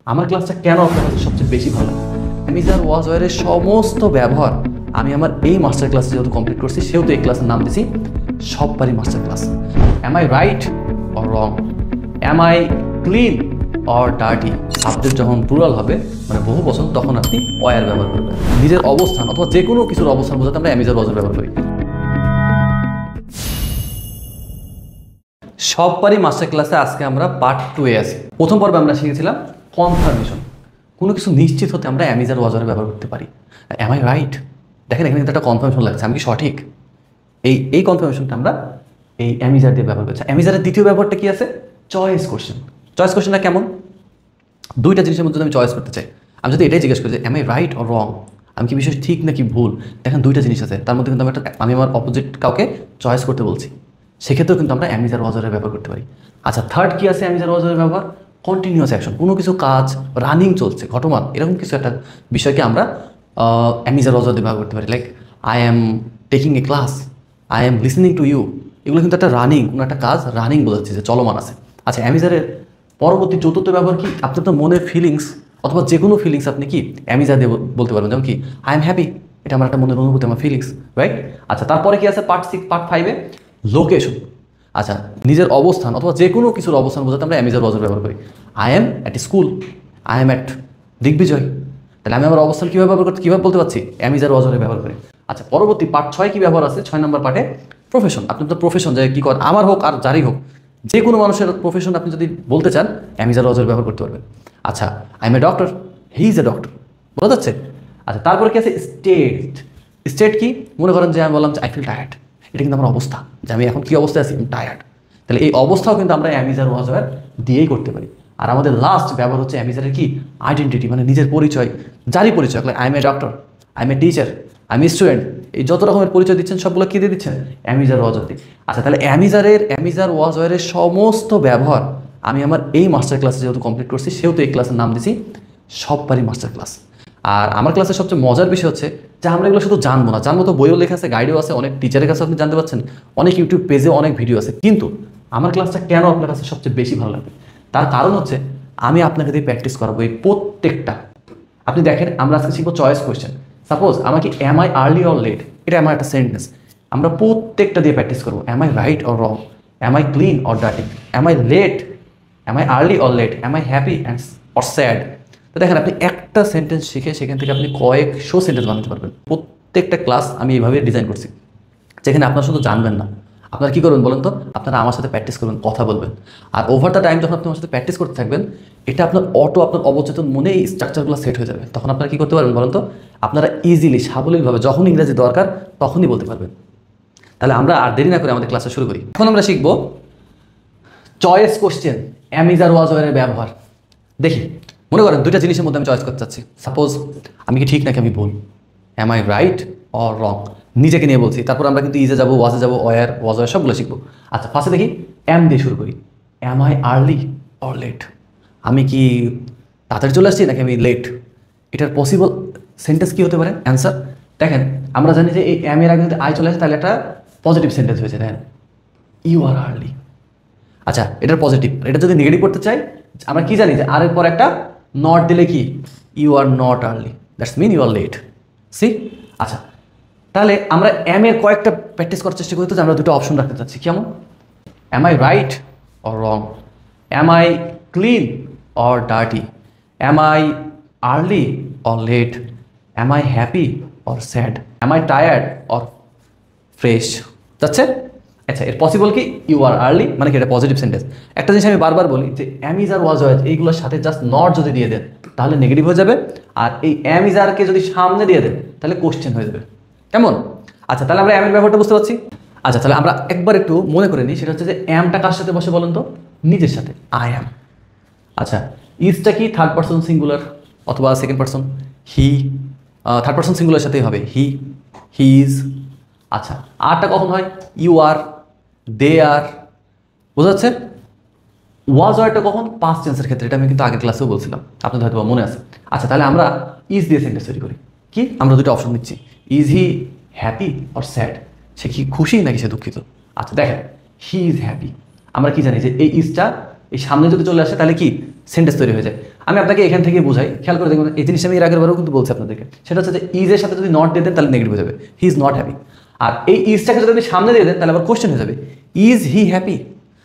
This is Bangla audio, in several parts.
আমার ক্লাসটা কেন আপনার কাছে সবচেয়ে বেশি ভালো লাগে? অ্যামিজার ওয়াজওয়্যারের সমস্ত ব্যবহার আমি আমার এই মাস্টার ক্লাসে যেহেতু কমপ্লিট করছি সেহেতু এই ক্লাসের নাম দিছি সব পারি master class. Am I right or wrong? Am I clean or dirty? Subject যখন প্লুরাল হবে মানে বহু বচন তখন আপনি ওয়্যার ব্যবহার করবেন। নিজের অবস্থান অথবা যে কোনো কিছুর অবস্থান বোঝাতে আমরা অ্যামিজার ওয়াজওয়্যার ব্যবহার করি। সব পারি মাস্টার ক্লাসে আজকে আমরা পার্ট 2 আছি। প্রথম পর্বে আমরা শিখেছিলাম কনফার্মেশন। কোনো কিছু নিশ্চিত হতে আমরা অ্যামিজার ওয়াজওয়্যার ব্যবহার করতে পারি। অ্যাম আই রাইট? দেখেন এখানে কিন্তু একটা কনফার্মেশন লাগছে, আমি কি সঠিক? এই কনফার্মেশনটা আমরা এই অ্যামিজার দিয়ে ব্যবহার করছি। অ্যামিজারের দ্বিতীয় ব্যবহারটা কি আছে? Choice question. চয়েস কোশ্চেনটা কেমন? দুইটা জিনিসের মধ্যে আমি চয়েস করতে চাই। আমি যদি এটাই জিজ্ঞেস করি যে অ্যাম আই রাইট অর রং, আমি কি বিষয় ঠিক নাকি ভুল, দেখেন দুইটা জিনিস আছে, তার মধ্যে কিন্তু আমি আমার অপোজিট কাউকে চয়েস করতে বলছি। সেক্ষেত্রেও কিন্তু আমরা অ্যামিজার ওয়াজওয়্যারের ব্যবহার করতে পারি। আচ্ছা, থার্ড কি আছে অ্যামিজার ওয়াজওয়্যারের ব্যবহার? Continuous action. কোনো কিছু কাজ রানিং চলছে, ঘটমান, এরকম কিছু একটা বিষয়কে আমরা অ্যামিজার ওয়াজওয়্যার দিয়ে ব্যবহার করতে পারি। Like I am taking a class, I am listening to you. এগুলো কিন্তু একটা রানিং, কোনো একটা কাজ রানিং বোঝাচ্ছে যে চলমান আছে। আচ্ছা, অ্যামিজারের পরবর্তী চতুর্থ ব্যবহার কি? আপনার তো মনের ফিলিংস অথবা যে কোনো ফিলিংস আপনি কি অ্যামিজার দিয়ে বলতে পারবেন। যেমন কি আই এম হ্যাপি, এটা আমার একটা মনের অনুভূতি, আমার ফিলিংস, রাইট? আচ্ছা, তারপরে কি আছে পার্ট 6, পার্ট 5-এ লোকেশন। আচ্ছা, নিজের অবস্থান অথবা যে কোনো কিছুর অবস্থান বোঝাতে আমরা অ্যামিজার ওয়াজওয়্যার ব্যবহার করি। I am at school, I am at Digvijay. তাহলে আমি আমার অবস্থান কীভাবে ব্যবহার করতে কীভাবে বলতে পারছি? অ্যামিজার ওয়াজওয়্যার ব্যবহার করি। আচ্ছা, পরবর্তী পার্ট 6 কি ব্যবহার আছে? 6 নম্বর পার্টে প্রফেশন। আপনি তো প্রফেশন যে কী করেন, আমার হোক আর যারই হোক, যে কোনো মানুষের প্রফেশন আপনি যদি বলতে চান অ্যামিজার ওয়াজওয়্যার ব্যবহার করতে পারবেন। আচ্ছা, I M a doctor, he is a doctor, বোঝা যাচ্ছে? আচ্ছা, তারপরে কি আছে? স্টেট। স্টেট কি? মনে করেন যে আমি বললাম যে আই ফিল টায়ার্ড, এটা কিন্তু আমার অবস্থা, যে আমি এখন কী অবস্থায় আছি, টায়ার্ড। তাহলে এই অবস্থাও কিন্তু আমরা অ্যামিজার ওয়াজওয়্যার দিয়েই করতে পারি। আর আমাদের লাস্ট ব্যবহার হচ্ছে অ্যামিজারের কি? আইডেন্টিটি, মানে নিজের পরিচয়, যারই পরিচয়। I M a doctor, I M a teacher, I M a student, এই যত রকমের পরিচয় দিচ্ছেন সবগুলো কী দিয়ে দিচ্ছেন? অ্যামিজার ওয়াজওয়্যার দিয়ে। আচ্ছা, তাহলে অ্যামিজার ওয়াজওয়্যারের সমস্ত ব্যবহার আমি আমার এই মাস্টার ক্লাসে যেহেতু কমপ্লিট করছি সেহেতু এই ক্লাসের নাম দিছি সব পারি মাস্টার ক্লাস। আর আমার ক্লাসের সবচেয়ে মজার বিষয় হচ্ছে যে আমরা এগুলো শুধু জানবো না, জানবো তো বইও লেখা আছে, গাইডও আছে, অনেক টিচারের কাছে আপনি জানতে পারছেন, অনেক ইউটিউব পেজে অনেক ভিডিও আছে। কিন্তু আমার ক্লাসটা কেন আপনার কাছে সবচেয়ে বেশি ভালো লাগবে? তার কারণ হচ্ছে আমি আপনাকে দিয়ে প্র্যাকটিস করাবো এই প্রত্যেকটা। আপনি দেখেন, আমরা আজকে শিখবো চয়েস কোয়েশ্চেন। সাপোজ আমাকে am I early or late, এটা আমার একটা সেন্টেন্স, আমরা প্রত্যেকটা দিয়ে প্র্যাকটিস করবো। Am I right or wrong? Am I clean or dirty? Am I late? Am I early or late? Am I happy and or sad? তো দেখেন, আপনি একটা সেন্টেন্স শিখে সেখান থেকে আপনি কয়েকশো সেন্টেন্স বানাতে পারবেন। প্রত্যেকটা ক্লাস আমি এইভাবে ডিজাইন করছি, যেখানে আপনার শুধু জানবেন না, আপনারা কী করবেন বলেন তো? আপনারা আমার সাথে প্র্যাকটিস করবেন, কথা বলবেন। আর ওভার দ্য টাইম যখন আপনি আমার সাথে প্র্যাকটিস করতে থাকবেন, এটা আপনার আপনার অবচেতন মনে এই স্ট্রাকচারগুলো সেট হয়ে যাবে। তখন আপনারা কী করতে পারবেন বলেন তো? আপনারা ইজিলি, সাবলীলভাবে যখন ইংরেজি দরকার তখনই বলতে পারবেন। তাহলে আমরা আর দেরি না করে আমাদের ক্লাসটা শুরু করি। এখন আমরা শিখব চয়েস কোশ্চেন, অ্যামিজার ওয়াজওয়্যারের ব্যবহার। দেখি, মনে করেন দুইটা জিনিসের মধ্যে আমি চয়েস করতে চাচ্ছি। সাপোজ আমি কি ঠিক নাকি আমি ভুল, অ্যাম আই রাইট অর রং? নিজেকে নিয়ে বলছি। তারপর আমরা কিন্তু ইজে যাবো, ওয়াজে যাবো, ওয়াজওয়্যার সবগুলো শিখবো। আচ্ছা, ফার্স্টে দেখি অ্যাম দিয়ে শুরু করি। Am I early or late? আমি কি তাড়াতাড়ি চলে আসছি নাকি আমি লেট? এটার পসিবল সেন্টেন্স কী হতে পারে? অ্যান্সার দেখেন, আমরা জানি যে এই অ্যামের আগে যদি আই চলে আসে তাহলে একটা পজিটিভ সেন্টেন্স হয়েছে। দেখেন, ইউ আর আর্লি। আচ্ছা, এটার পজিটিভ। এটা যদি নেগেটিভ করতে চাই, আমরা কি জানি যে আর এর পর একটা নট দিলে কি? You are not early, that's mean you are late. See? আচ্ছা, তাহলে আমরা এম এর কয়েকটা প্র্যাকটিস করার চেষ্টা করতে যে আমরা দুটো অপশন রাখতে চাচ্ছি। কেমন? Am I right or wrong? Am I clean or dirty? Am I early or late? Am I happy or sad? Am I tired or fresh? যাচ্ছে? আচ্ছা, এর পসিবল কি? ইউ আর আর্লি, মানে কি এটা পজিটিভ সেন্টেন্স। একটা জিনিস আমি বারবার বলি যে অ্যামিজার ওয়াজওয়্যার এইগুলোর সাথে জাস্ট নট যদি দিয়ে দেন তাহলে নেগেটিভ হয়ে যাবে, আর এই অ্যামিজারকে যদি সামনে দিয়ে দেন তাহলে কোশ্চেন হয়ে যাবে। কেমন? আচ্ছা, তাহলে আমরা অ্যামের ব্যাপারটা বুঝতে পারছি। আচ্ছা, তাহলে আমরা একবার একটু মনে করে নিই, সেটা হচ্ছে যে অ্যামটা কার সাথে বসে বলেন তো? নিজের সাথে, আই অ্যাম। আচ্ছা, ইজটা কি? থার্ড পারসন সিঙ্গুলার অথবা সেকেন্ড পারসন, হি। থার্ড পারসন সিঙ্গুলার সাথেই হবে হি, হি ইজ। আচ্ছা, আরটা কখন হয়? ইউ আর, দে আর, বোঝা যাচ্ছে? ওয়াজওয়্যারটা কখন? পাস্ট টেন্সের ক্ষেত্রে, এটা আমি কিন্তু আগের ক্লাসেও বলছিলাম, আপনাদের হয়তো মনে আছে। আচ্ছা, তাহলে আমরা ইজ দিয়ে সেন্টেন্স তৈরি করি। কি? আমরা দুটো অপশন দিচ্ছি, is he happy or sad? সে কি খুশি নাকি সে দুঃখিত? আচ্ছা, দেখেন, হি ইজ হ্যাপি। আমরা কি জানি যে এই ইজটা এই সামনে যদি চলে আসে তাহলে কি সেন্টেন্স তৈরি হয়ে যায়। আমি আপনাকে এখান থেকে বোঝাই, খেয়াল করে দেখবেন এই জিনিসটা আমি এর আগের বারেও কিন্তু বলছি আপনাদেরকে। সেটা হচ্ছে যে ইজের সাথে যদি নট দিয়ে দেন তাহলে নেগেটিভ হয়ে যাবে, হি ইজ নট হ্যাপি। আর এই ইজটাকে যদি আপনি সামনে দিয়ে দেন তাহলে আবার কোশ্চেন হয়ে যাবে, ইজ হি হ্যাপি।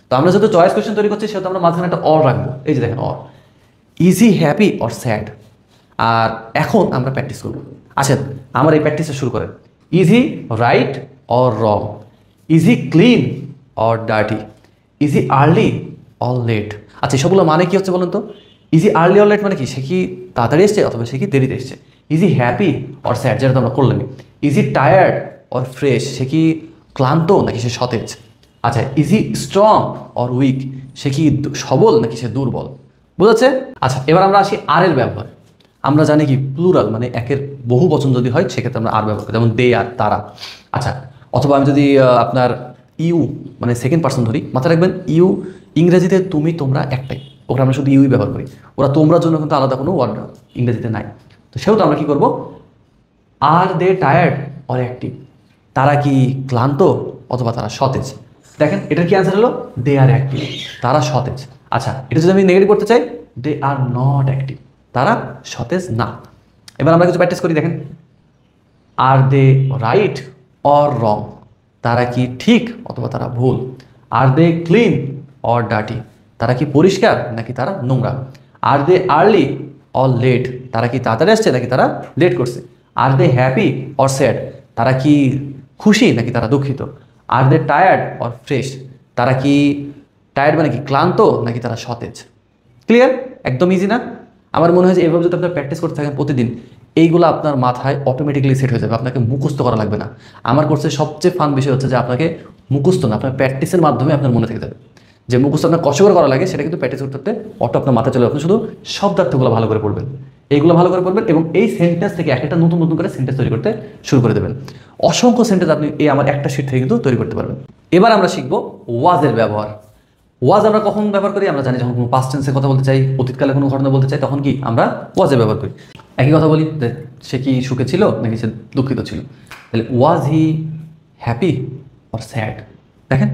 তো আমরা যত চয়েস কোশ্চেন তৈরি করছি সেটা আমরা মাঝখানে একটা অর রাখবো। এই যে দেখেন or, is he happy or sad. আর এখন আমরা প্র্যাকটিস করবো। আসেন আমার এই প্র্যাকটিসটা শুরু করেন। Is he right or wrong, is he clean or dirty, is he early or late. আচ্ছা সবগুলো মানে কি হচ্ছে বলুন তো? Is he early or late মানে কি, সে কি তাড়াতাড়ি এসছে অথবা সে কি দেরিতে এসছে। Is he happy or sad, যেটা তো আমরা করলাম। Is he tired or fresh, সে কি ক্লান্ত নাকি সে সতেজ। আচ্ছা is he strong or weak, সে কি সবল নাকি সে দুর্বল। বুঝাচ্ছে? আচ্ছা এবার আমরা আসি আর এর ব্যবহার। আমরা জানি কি প্লুরাল মানে একের বহু বচন যদি হয় সেক্ষেত্রে আমরা আর ব্যবহার করি, যেমন দে আর তারা। আচ্ছা অথবা আমি যদি আপনার ইউ মানে সেকেন্ড পার্সন ধরি, মাথায় রাখবেন ইউ ইংরেজিতে তুমি তোমরা একটাই, ওরা আমরা শুধু ইউই ব্যবহার করি। ওরা তোমরার জন্য কিন্তু আলাদা কোনো ওয়ার্ড ইংরেজিতে নাই। তো সেহেতু আমরা কী করবো, আর দে টায়ার্ড অর অ্যাক্টিভ, তারা কি ক্লান্ত অথবা তারা সতেজ। দেখেন এটার কি অ্যান্সার হলো, দে আর অ্যাক্টিভ, তারা সতেজ। আচ্ছা এটা যদি আমি নেগেটিভ করতে চাই, দে আর নট অ্যাক্টিভ, তারা সতেজ না। এবার আমরা কিছু প্র্যাকটিস করি। দেখেন আর দে রাইট অর রং, তারা কি ঠিক অথবা তারা ভুল। আর দে ক্লিন অর ডার্টি, তারা কি পরিষ্কার নাকি তারা নোংরা। আর দে আর্লি অর লেট, তারা কি তাড়াতাড়ি আসছে নাকি তারা লেট করছে। আর দে হ্যাপি অর স্যাড, তারা কি খুশি নাকি তারা দুঃখিত। আর দে টায়ার্ড অর ফ্রেশ, তারা কি টায়ার্ড মানে কি ক্লান্ত নাকি তারা সতেজ। ক্লিয়ার? একদম ইজি না? আমার মনে হয় যে এভাবে যদি আপনার প্র্যাকটিস করতে থাকেন প্রতিদিন, এইগুলো আপনার মাথায় অটোমেটিক্যালি সেট হয়ে যাবে, আপনাকে মুখস্থ করা লাগবে না। আমার কোর্সের সবচেয়ে ফান বিষয় হচ্ছে যে আপনাকে মুখস্থ না, আপনার প্র্যাকটিসের মাধ্যমে আপনার মনে থেকে যাবে। যে মুখস্থ আপনার কষ্ট করে করা লাগে সেটা কিন্তু প্র্যাকটিস করতে করতে অটো আপনার মাথায় চলে, আপনি শুধু শব্দার্থগুলো ভালো করে পড়বেন, এইগুলো ভালো করে পড়বেন এবং এই সেন্টেন্স থেকে একটা নতুন নতুন করে সেন্টেন্স তৈরি করতে শুরু করে দেবেন। অসংখ্য সেন্টেন্স আপনি এই আমার একটা শিট থেকে কিন্তু তৈরি করতে পারবেন। এবার আমরা শিখবো ওয়াজের ব্যবহার। ওয়াজ আমরা কখন ব্যবহার করি? আমরা জানি যখন কোনো পাস্ট টেন্সের কথা বলতে চাই, অতীতকালে কোনো ঘটনা বলতে চাই, তখন কি আমরা ওয়াজের ব্যবহার করি। একই কথা বলি যে সে কি সুখে ছিল নাকি সে দুঃখিত ছিল। তাহলে ওয়াজ হি হ্যাপি অর স্যাড। দেখেন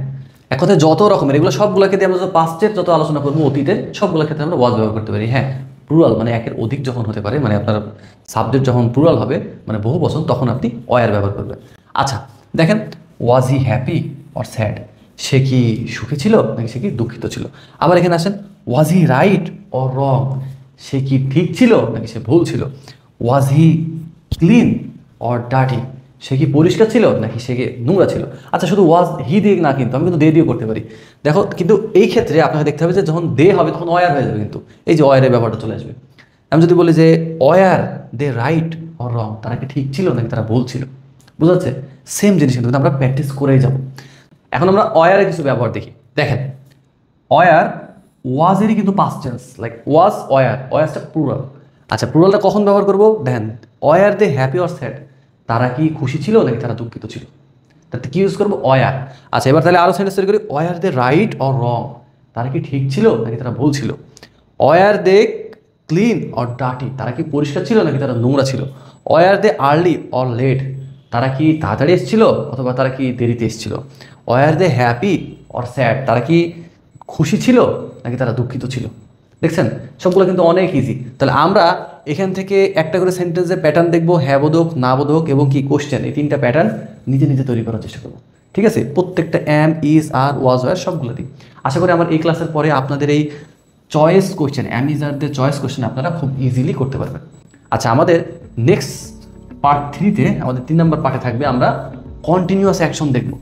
এক কথায় যত রকমের এগুলো সবগুলো ক্ষেত্রে আমরা যত পাস্টের যত আলোচনা করবো অতীতের সবগুলো ক্ষেত্রে আমরা ওয়াজ ব্যবহার করতে পারি। হ্যাঁ প্লুরাল মানে একের অধিক যখন হতে পারে, মানে আপনার সাবজেক্ট যখন প্লুরাল হবে মানে বহু বচন, তখন আপনি ওয়ার ব্যবহার করবেন। আচ্ছা দেখেন ওয়াজ হি হ্যাপি অর স্যাড, সে কি সুখী ছিল নাকি সে কি দুঃখিত ছিল। আবার এখানে আসেন ওয়াজ হি রাইট অর রং, সে কি ঠিক ছিল নাকি সে ভুল ছিল। ওয়াজ হি ক্লিন অর ডার্টি, সে কি পরিষ্কার ছিল নাকি সে কি নোংরা ছিল। আচ্ছা শুধু ওয়াজ হি দিয়ে না, কিন্তু আমি কিন্তু দে দিয়েও করতে পারি। দেখো কিন্তু এই ক্ষেত্রে আপনাকে দেখতে হবে যে যখন দে হবে তখন অয়ার হয়ে যাবে, কিন্তু এই যে অয়ারের ব্যাপারটা চলে আসবে। আমি যদি বলি যে were they right or wrong, তারা কি ঠিক ছিল নাকি তারা ভুল ছিল। বুঝা যাচ্ছে? সেম জিনিস কিন্তু আমরা প্র্যাকটিস করেই যাব। এখন আমরা অয়ারের কিছু ব্যবহার দেখি। দেখেন অয়ার ওয়াজেরই কিন্তু past tense, like was were, ওয়াজটা প্লুরাল। আচ্ছা প্লুরালটা কখন ব্যবহার করবো? দেখেন were they happy or sad, তারা কি খুশি ছিল নাকি তারা দুঃখিত ছিল, তাতে কি ইউজ করবো? অয়ার। আচ্ছা এবার তাহলে আরও সেন্টেন্স তৈরি করি। Were they right or wrong, তারা কি ঠিক ছিল নাকি তারা ভুল ছিল। Were they clean or dirty, তারা কি পরিষ্কার ছিল নাকি তারা নোংরা ছিল। Were they early or late, তারা কি তাড়াতাড়ি এসেছিল অথবা তারা কি দেরিতে এসেছিল। Were they happy or sad, তারা কি খুশি ছিল নাকি তারা দুঃখিত ছিল। দেখছেন সবগুলো কিন্তু অনেক ইজি। তাহলে আমরা এখান থেকে একটা করে সেন্টেন্সের প্যাটার্ন দেখবো, হ্যাঁ বোধক, না বোধক এবং কি কোশ্চেন, এই তিনটা প্যাটার্ন নিজে নিজে তৈরি করার চেষ্টা করবো। ঠিক আছে? প্রত্যেকটা am is are was were সবগুলো দিই। আশা করি আমার এই ক্লাসের পরে আপনাদের এই choice question, am is are দের চয়েস কোশ্চেন আপনারা খুব ইজিলি করতে পারবেন। আচ্ছা আমাদের নেক্সট পার্ট 3-তে আমাদের 3 নম্বর পার্টে থাকবে আমরা কন্টিনিউয়াস অ্যাকশন দেখব,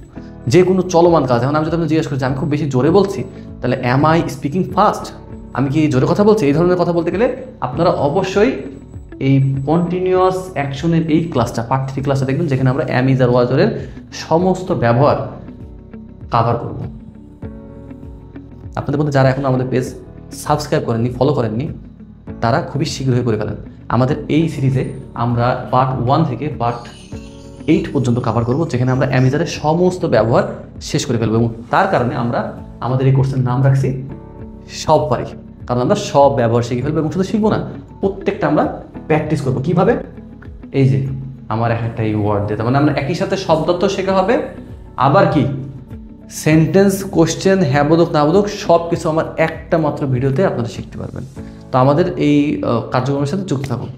যে কোনো চলমান কাজ। এখন আমি যদি আপনি জিজ্ঞেস করছি আমি খুব বেশি জোরে বলছি, তাহলে অ্যাম আই স্পিকিং ফাস্ট, আমি কি জোরে কথা বলছি, এই ধরনের কথা বলতে গেলে আপনারা অবশ্যই এই কন্টিনিউয়াস অ্যাকশনের এই ক্লাসটা পার্ট 3 ক্লাসটা দেখবেন, যেখানে আমরা অ্যাম ইজ আর ওয়াজ ওয়ারের সমস্ত ব্যবহার কাভার করব। আপনাদের মধ্যে যারা এখন আমাদের পেজ সাবস্ক্রাইব করেননি, ফলো করেননি, তারা খুবই শীঘ্রই করে ফেলেন। আমাদের এই সিরিজে আমরা পার্ট 1 থেকে পার্ট 8 পর্যন্ত কভার করব, যেখানে আমরা অ্যামিজারের সমস্ত ব্যবহার শেষ করে ফেলবো। এবং তার কারণে আমরা আমাদের এই কোর্সের নাম রাখছি সব পারি, কারণ আমরা সব ব্যবহার শিখে ফেলবো। এবং শুধু শিখবো না, প্রত্যেকটা আমরা প্র্যাকটিস করবো। কিভাবে? এই যে আমার একটা এই ওয়ার্ড দিয়ে, তার মানে আমরা একই সাথে শব্দার্থ শেখা হবে, আবার কি সেন্টেন্স, কোশ্চেন, হ্যাঁ বোধক না বোধক সব কিছু আমার একটা মাত্র ভিডিওতে আপনারা শিখতে পারবেন। তো আমাদের এই কার্যক্রমের সাথে যুক্ত থাকুন।